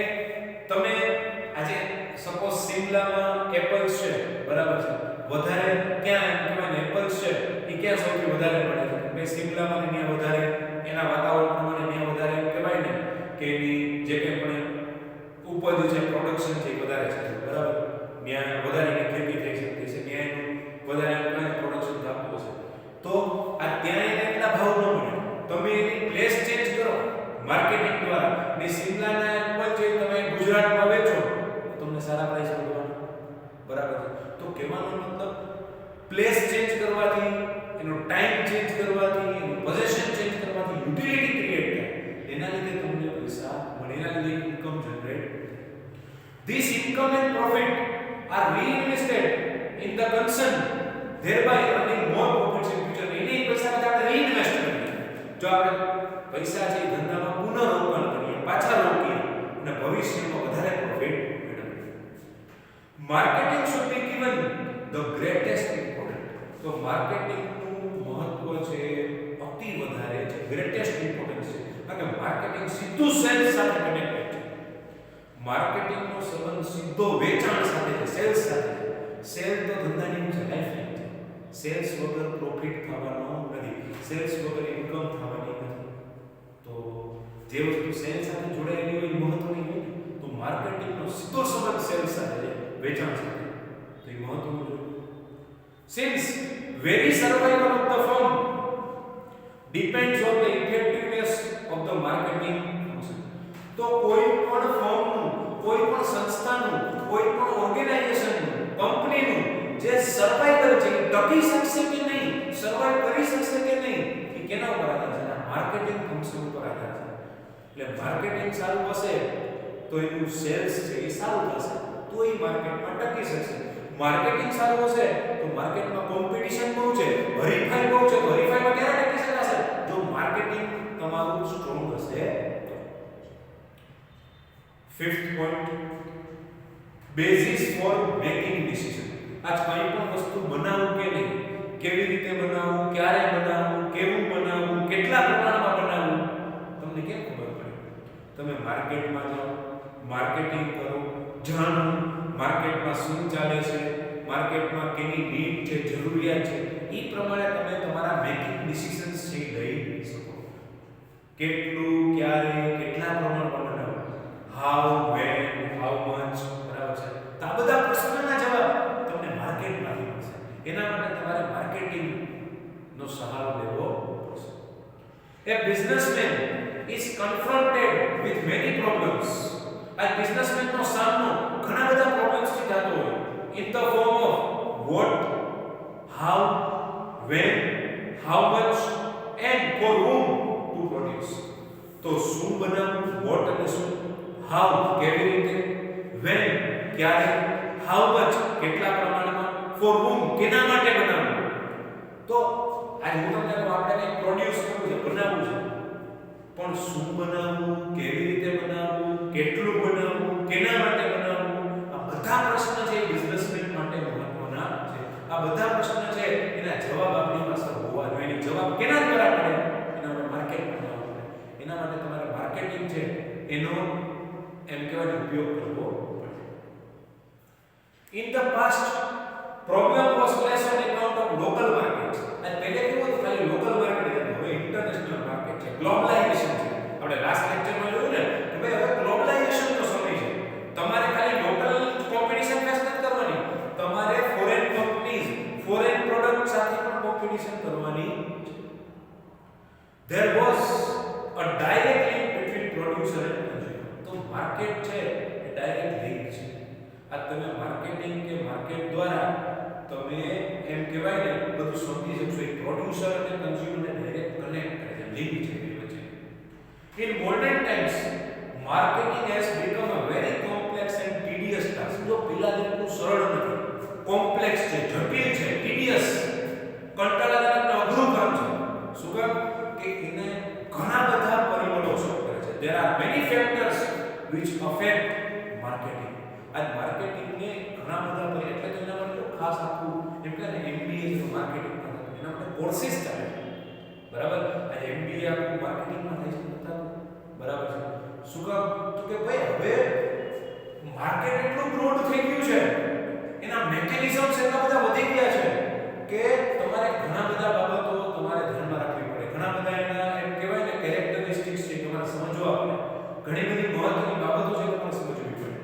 તમે આજે સપોઝ સિમલામાં એપલ્સ છે, બરાબર છે, વધારે ક્યાં કહેવાય ને એપલ્સ છે એ ક્યાં સૌથી વધારે મળે છે? ભાઈ સિમલામાં ને ત્યાં વધારે, એના વાતાવરણ પ્રમાણે ત્યાં વધારે એમ કહેવાય ને કે એની જે કંઈ પણ ઉપજ છે, પ્રોડક્શન છે એ વધારે છે, બરાબર, ત્યાં વધારે એની ખેતી થઈ શકતી છે, ત્યાં એનું વધારે એનું પ્રોડક્શન થતું હશે. તો આ ત્યાં એને એટલા ભાવ ન મળે, તમે એની પ્લેસ ચેન્જ કરો માર્કેટિંગ દ્વારા, ને સિમલાના એપલ છે તમે ગુજરાતમાં વેચો તો તમને સારા પ્રાઇસ મળવાના, બરાબર છે. તો કહેવાનો મતલબ પ્લેસ ચેન્જ કરવાથી, એનો ટાઈમ ચેન્જ કરવાથી, એનું પોઝેશન ચેન્જ કરવાથી યુટિલિટી ક્રિએટ થાય, એના લીધે તમને પૈસા મળે, એના લીધે income generate. This income and profit are reinvested in the concern, thereby earning more profits in future. એની પૈસા આપણે રીઇન્વેસ્ટ કરીએ, જો આપણે પૈસા છે ધંધામાં પુનઃરોકાણ કરીએ, પાછા રોકીએ અને ભવિષ્યમાં વધારે પ્રોફિટ મેળવીએ. Marketing should be given the greatest importance. તો માર્કેટિંગનું મહત્વ છે અતિ વધારે છે, ગ્રેટેસ્ટ ઇમ્પોર્ટન્સ છે, કારણ કે માર્કેટિંગ સીધું સેલ્સ સાથે કનેક્ટેડ છે. માર્કેટિંગનો સંબંધ સીધો વેચાણ સાથે છે, સેલ્સ સાથે. સેલ તો ધંધાની છે, લાઈફલાઈન છે. સેલ્સ વગર પ્રોફિટ થવાનો નથી, સેલ્સ વગર ઇન્કમ થવાની નથી. તો જે વસ્તુ સેલ સાથે જોડાયેલી હોય મહત્વની હોય, તો માર્કેટિંગનો સીધો સંબંધ સેલ્સ સાથે છે, વેચાણ સાથે. તો એ મહત્વનું છે. Since very survival of the firm depends on the effectiveness of the marketing function. તો કોઈ પણ ફર્મનું, કોઈ પણ સંસ્થાનું, કોઈ પણ ઓર્ગેનાઇઝેશનનું, કંપનીનું જે સર્વાઈવલ છે, ટકી શકશે કે નહીં, સર્વાઈવ કરી શકશે કે નહીં, એ કેના ઉપર આધાર છે? માર્કેટિંગ ફંક્શન ઉપર આધાર છે. એટલે માર્કેટિંગ સારું હશે તો એનું સેલ્સ છે એ સારું થશે, તો એ માર્કેટમાં ટકી શકશે. માર્કેટિંગ સારું હશે તો માર્કેટમાં કોમ્પિટિશન બહુ છે, હરીફાઈ બહુ છે, તો હરીફાઈમાં ક્યારે ટકી શકાશે? જો માર્કેટિંગ તમારું સ્ટ્રોંગ હશે. Fifth point, basis four making decision. આજ કોઈ પણ વસ્તુ બનાવવું કે નહીં, કેવી રીતે બનાવવું, ક્યારે બનાવવું, કેવું બનાવવું, કેટલા પ્રમાણમાં બનાવવું, તમને કેમ ખબર પડે? તમે માર્કેટમાં જાઓ, માર્કેટિંગ કરો, જાણો માર્કેટમાં શું ચાલે છે, માર્કેટમાં કેની નીડ છે, જરૂરિયાત છે, એ પ્રમાણે તમે તમારા મેકિંગ ડિસિઝન્સ છે લઈ શકો. કેટલું, ક્યારે, કેટલા પ્રમાણમાં બનાવવું, હાઉ, વેન, હાઉ મચ, બરાબર છે. તો આ બધા પ્રશ્નોના જવાબ તમને માર્કેટમાંથી મળશે. એના માટે તમારે માર્કેટિંગનો સહારો લેવો પડશે. A businessman is confronted with many problems. આ બિઝનેસમેનનો સામનો ઘણા બધા પ્રોબ્લેમ્સ થી થતો હોય, in the form of what, how, when, how much and for whom to produce. તો શું બનાવવું, what એટલે શું, how કેવી રીતે, when ક્યારે, how much કેટલા પ્રમાણમાં, for whom કેના માટે બનાવવું. તો આ હું તમને કહું, આપણે કંઈક પ્રોડ્યુસ કરવું છે, બનાવવું છે, પણ શું બનાવવું, કેવી રીતે બનાવવું, કેટલું બનાવવું, કેના માટે બનાવવું, આ બધા પ્રશ્ન છે એ બિઝનેસમેન માટે મહત્વના છે. આ બધા પ્રશ્ન છે એના જવાબ આપણી પાસે હોવા જોઈએ. એનો જવાબ કેના દ્વારા મળે? એના માટે માર્કેટમાં જવું પડે. એના માટે તમારે માર્કેટિંગ છે એનો એમ કહેવાય ઉપયોગ કરવો પડે. In the past, problem was less on account of local markets. અને પહેલે કેવું હતું, ખાલી લોકલ માર્કેટ હતું, હવે ઇન્ટરનેશનલ માર્કેટ છે, ગ્લોબલાઇઝેશન છે. આપણે લાસ્ટ લેક્ચરમાં જોયું ને કે ભાઈ હવે ગ્લોબલાઇઝેશનનો સમય છે. તમારે ખાલી લોકલ કોમ્પિટિશન ફેસ નથી કરવાની, તમારે ફોરેન કંપનીઝ, ફોરેન પ્રોડક્ટ સાથે પણ કોમ્પિટિશન કરવાની છે. There was a direct link between producer and consumer. તો માર્કેટ છે એ ડાયરેક્ટ લિંક છે. માર્કેટિંગ કે માર્કેટ દ્વારા તમે એમ કહેવાય ને બધું સમજી શકશો. એક પ્રોડ્યુસર અને કન્ઝ્યુમરને ડાયરેક્ટ કનેક્ટ કરે છે, લિંક છે એ વચ્ચે. In modern times, marketing has become a very complex and tedious task. જો પેલા જેટલું સરળ નથી, કોમ્પ્લેક્સ છે, જટિલ છે, ટીડિયસ, કંટાળાજનક અને અઘરું કામ છે. શું કામ? કે એને ઘણા બધા પરિબળો અસર કરે છે. There are many factors which affect marketing. આ માર્કેટિંગને ઘણા બધા એટલે તો એના માટે ખાસ આખું એમ કે ને MBA જે માર્કેટિંગ માં એના માટે કોર્સિસ ચાલે છે. બરાબર? આ MBA આખું માર્કેટિંગમાં થાય છે બતાવો. બરાબર છે. શું કામ? તો કે ભાઈ હવે માર્કેટ એટલું બ્રોડ થઈ ગયું છે, એના મેકેનિઝમ્સ એટલા બધા વધી ગયા છે કે તમારે ઘણા બધા બાબતો તમારે ધ્યાનમાં રાખવી પડે. ઘણા બધા એના એમ કહેવાય ને કેરેક્ટરિસ્ટિક્સ છે તમારે સમજવા પડે. ઘણી બધી મહત્વની બાબતો છે તમારે સમજવી પડે.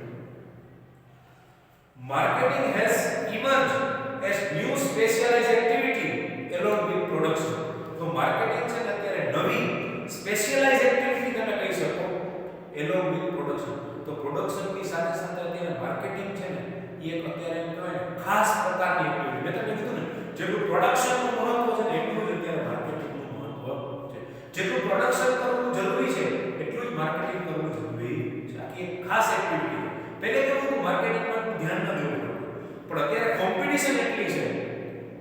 Marketing has emerged as new specialized activity along with production. તો માર્કેટિંગ છે ને અત્યારે નવી સ્પેશિયલાઇઝ એક્ટિવિટી તમે કહી શકો along with production. તો પ્રોડક્શન ની સાથે સાથે અત્યારે માર્કેટિંગ છે ને એ એક અત્યારે એમ કહેવાય ને ખાસ પ્રકારની એક્ટિવિટી. મેં તમને કીધું ને જેટલું પ્રોડક્શન નું મહત્વ છે ને એટલું જ અત્યારે માર્કેટિંગ નું મહત્વ છે. જેટલું પ્રોડક્શન કરવું જરૂરી છે એટલું જ માર્કેટિંગ કરવું જરૂરી છે. આ એક ખાસ એક્ટિવિટી. પહેલે કેવું હતું માર્કેટિંગમાં ધ્યાન ન દેવું પડતું, પણ અત્યારે કોમ્પિટિશન એટલી છે.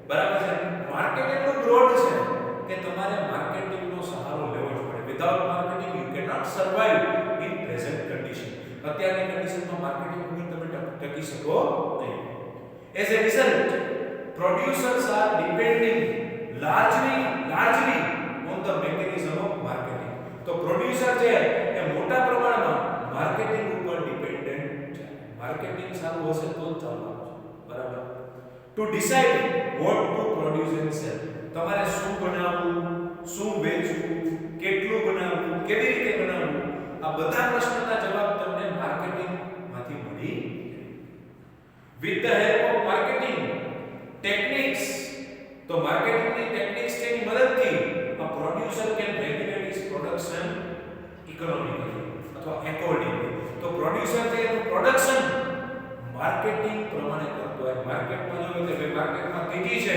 બરાબર છે. માર્કેટ એટલું બ્રોડ છે કે તમારે માર્કેટિંગનો સહારો લેવો જ પડે. Without marketing you can not survive in present condition. અત્યારની કન્ડિશનમાં માર્કેટિંગ વગર તમે ટકી શકો નહીં. As a result, producers are depending largely on the mechanism of marketing. તો પ્રોડ્યુસર છે એ મોટા પ્રમાણમાં માર્કેટિંગ ઉપર ડિપેન્ડન્ટ છે. માર્કેટિંગ સારું હશે તો જ ચાલવાનું છે. બરાબર? Two decide vote to produce and cell. તમારે શું બનાવવું, શું વેચવું, કેટલું બનાવવું, કેવી રીતે બનાવવું, આ બધા પ્રશ્નોના જવાબ તમને માર્કેટિંગ માંથી મળી. With the help of marketing techniques, તો માર્કેટિંગની ટેકનિક્સ ની મદદથી આ producer can regulate his production economically અથવા એકોર્ડિંગલી. તો પ્રોડ્યુસર છે એનું પ્રોડક્શન માર્કેટિંગ પ્રમાણે કરતો હોય. માર્કેટમાં જો કે માર્કેટમાં તેજી છે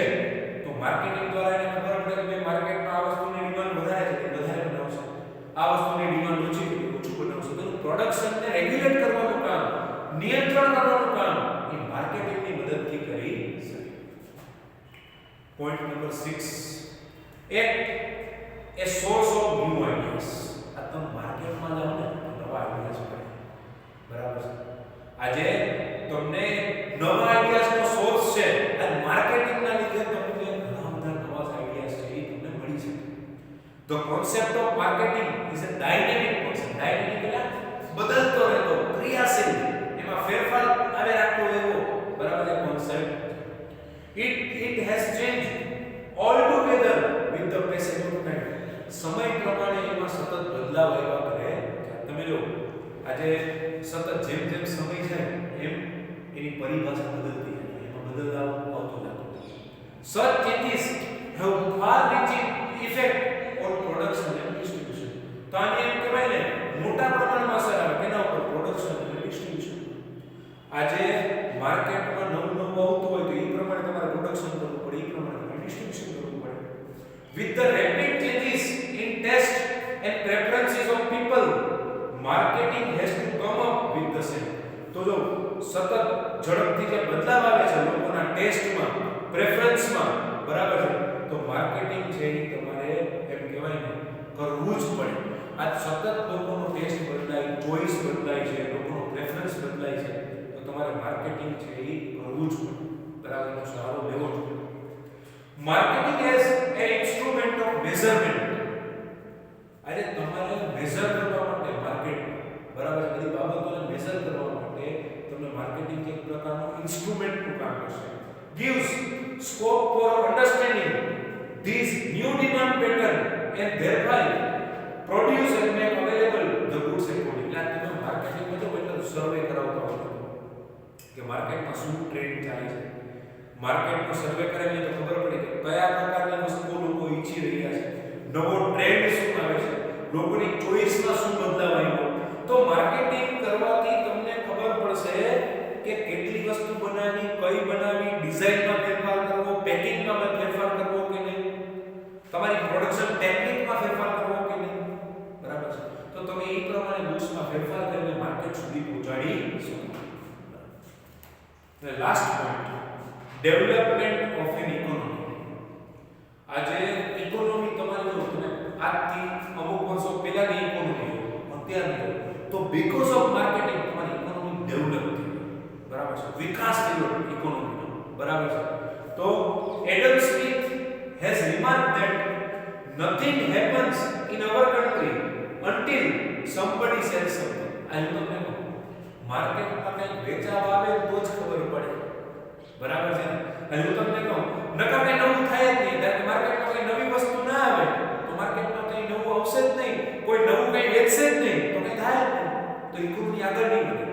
તો માર્કેટિંગ દ્વારા એને ખબર પડે કે માર્કેટમાં આ વસ્તુની ડિમાન્ડ વધારે છે તો વધારે બનાવશે, આ વસ્તુની ડિમાન્ડ ઓછી છે તો ઓછું બનાવશે. તો પ્રોડક્શનને રેગ્યુલેટ કરવાનું કામ, નિયંત્રણ કરવાનું કામ એ માર્કેટિંગની મદદથી કરી શકે. Point number 6, act A source of new ideas. આ તમે માર્કેટમાં જાઓ ને નવા આઈડિયાઝ મળે. બરાબર છે. આજે તમને નવા આઈડિયાઝનો સોર્સ છે અને માર્કેટિંગના લીધે તમને ઘણા બધા નવા આઈડિયાઝ છે એ તમને મળી શકે. The concept of marketing is a dynamic concept. Dynamic એટલે બદલતો રહેતો, ક્રિયાશીલ, એમાં ફેરફાર આવે રાખતો એવો. બરાબર છે concept. It has changed altogether with the passage of time. સમય પ્રમાણે એમાં સતત બદલાવ આવ્યા કરે. તમે જો આજે સતત જેમ જેમ સમય છે એમ એની પરિભાષા બદલતી જાય, એમાં બદલાવ આવતો જતો. Such changes have far-reaching effect on production and distribution. તો આને એમ કહેવાય ને મોટા પ્રમાણમાં અસર આવે તેના ઉપર પ્રોડક્શન અને ડિસ્ટ્રીબ્યુશન. આજે માર્કેટમાં નવું આવતું હોય તો એ પ્રમાણે તમારે પ્રોડક્શન કરવું પડે, એ પ્રમાણે તમારે ડિસ્ટ્રીબ્યુશન કરવું પડે. With the rapid changes in taste and preferences of people, marketing has to come up with the same. તો જો સતત ઝડપથી જે બદલાવ આવે છે લોકોના ટેસ્ટમાં, પ્રેફરન્સમાં, બરાબર છે, તો માર્કેટિંગ છે એ તમારે એમ કહેવાય ને કરવું જ પડે. આ સતત લોકોનો ટેસ્ટ બદલાય, ચોઈસ બદલાય છે, લોકોનો પ્રેફરન્સ બદલાય છે, તો તમારે માર્કેટિંગ છે એ કરવું જ પડે. બરાબર, એનો સહારો લેવો જ પડે. Marketing as an instrument of measurement. આજે તમારે મેઝર કરવા માટે માર્કેટ, બરાબર, બધી બાબતોને મેઝર કરવા માટે તમને માર્કેટિંગ એક પ્રકારનો ઇન્સ્ટ્રુમેન્ટનું કામ કરશે. gives scope for understanding these new demand pattern and thereby produce and make available the goods accordingly. એટલે તમે માર્કેટિંગમાં જો એટલે સર્વે કરાવતા હોય કે માર્કેટમાં શું ટ્રેન્ડ ચાલે છે, માર્કેટનો સર્વે કરાવીએ તો ખબર પડે કે કયા પ્રકારની વસ્તુઓ લોકો ઈચ્છી રહ્યા છે, નવો ટ્રેન્ડ શું આવે છે, લોકોની ચોઈસમાં શું બદલાવ આવ્યો. તો માર્કેટિંગ કરવાથી તમને ખબર પડશે કે કેટલી વસ્તુ બનાવી, કઈ બનાવી, ડિઝાઇનમાં ફેરફાર કરવો, પેકિંગમાં ફેરફાર કરવો કે નહીં, તમારી પ્રોડક્શન ટેકનિકમાં ફેરફાર કરવો કે નહીં, બરાબર છે. તો તમે એ પ્રમાણે બુક્સમાં ફેરફાર કરીને માર્કેટ સુધી પહોંચાડી શકો. The last point, development of an economy. આજે ઇકોનોમી તમારી જો તમે આજથી અમુક વર્ષો પહેલાની ઇકોનોમી અત્યારની તો બીકોઝ ઓફ માર્કેટિંગ તમારી ઇકોનોમી ડેવલપ થઈ, બરાબર છે, વિકાસ થયો ઇકોનોમીનો, બરાબર છે. તો Adam Smith has remarked that nothing happens in our country until somebody sells something. આ હું તમને કહું, માર્કેટમાં કંઈક વેચાવા આવે તો જ ખબર પડે, બરાબર છે. અને હું તમને કહું નકર કંઈ નવું થાય જ નહીં, કારણ કે માર્કેટમાં કંઈ નવી વસ્તુ ના આવે તો માર્કેટમાં કંઈ નવું આવશે જ નહીં, કોઈ નવું કંઈ વેચશે જ નહીં તો કંઈ થાય જ નહીં, તો ઇકોનોમી આગળ નહીં વધે.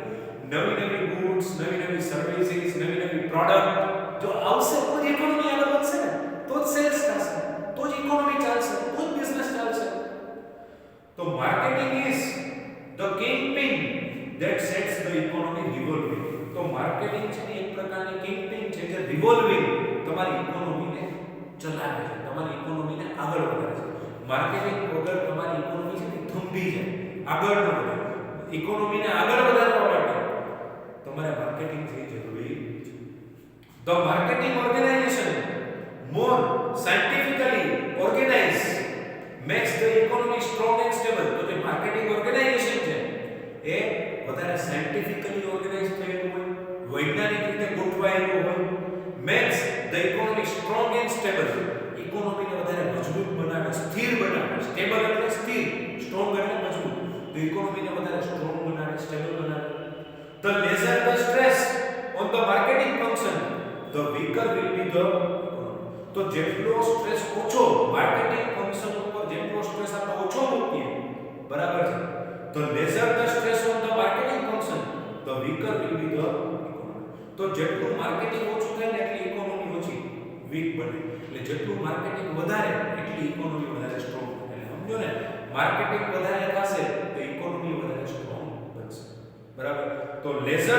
નવી નવી ગુડ્સ, નવી નવી સર્વિસીસ, નવી નવી પ્રોડક્ટ જો આવશે તો જ ઇકોનોમી આગળ વધશે ને, તો જ સેલ્સ થશે, તો જ ઇકોનોમી ચાલશે, તો જ બિઝનેસ ચાલશે. તો marketing is the kingpin that sets the economy revolving. તો માર્કેટિંગ છે ને એક પ્રકારની કિંગપિન છે જે રિવોલ્વિંગ તમારી ઇકોનોમીને ચલાવે છે, તમારી ઇકોનોમીને આગળ વધારે છે. માર્કેટિંગ વગર તમારી ઇકોનોમી છે ને થંભી જાય, આગળ ન વધે. ઇકોનોમીને આગળ વધારવા માટે તમારે માર્કેટિંગ થી જરૂરી છે. The marketing organization more scientifically organized makes the economy strong and stable. તો જે માર્કેટિંગ ઓર્ગેનાઇઝેશન છે એ વધારે સાયન્ટિફિકલી ઓર્ગેનાઇઝ થયેલું હોય, વૈજ્ઞાનિક રીતે ગોઠવાયેલું હોય, makes the economy strong and stable. ઇકોનોમીને વધારે મજબૂત બનાવે, સ્થિર બનાવે. સ્ટેબલ એટલે સ્થિર, સ્ટ્રોંગ એટલે મજબૂત. તો ઇકોનોમીને વધારે સ્ટ્રોંગ બનાવે, સ્ટેબલ બનાવે. The lesser the stress on the marketing function, the weaker will be the economy. તો જેટલો સ્ટ્રેસ ઓછો માર્કેટિંગ ફંક્શન ઉપર જેટલો સ્ટ્રેસ આપણે ઓછો મૂકીએ, બરાબર છે, the lesser the stress on the marketing function, the weaker will be the economy. તો જેટલું માર્કેટિંગ ઓછું થાય ને એટલી ઇકોનોમી ઓછી વીક બને, એટલે જેટલું માર્કેટિંગ વધારે એટલી ઇકોનોમી વધારે સ્ટ્રોંગ બને. એટલે સમજો ને, માર્કેટિંગ વધારે થશે તો ઇકોનોમી વધારે સ્ટ્રોંગ બનશે, બરાબર. તો લેઝર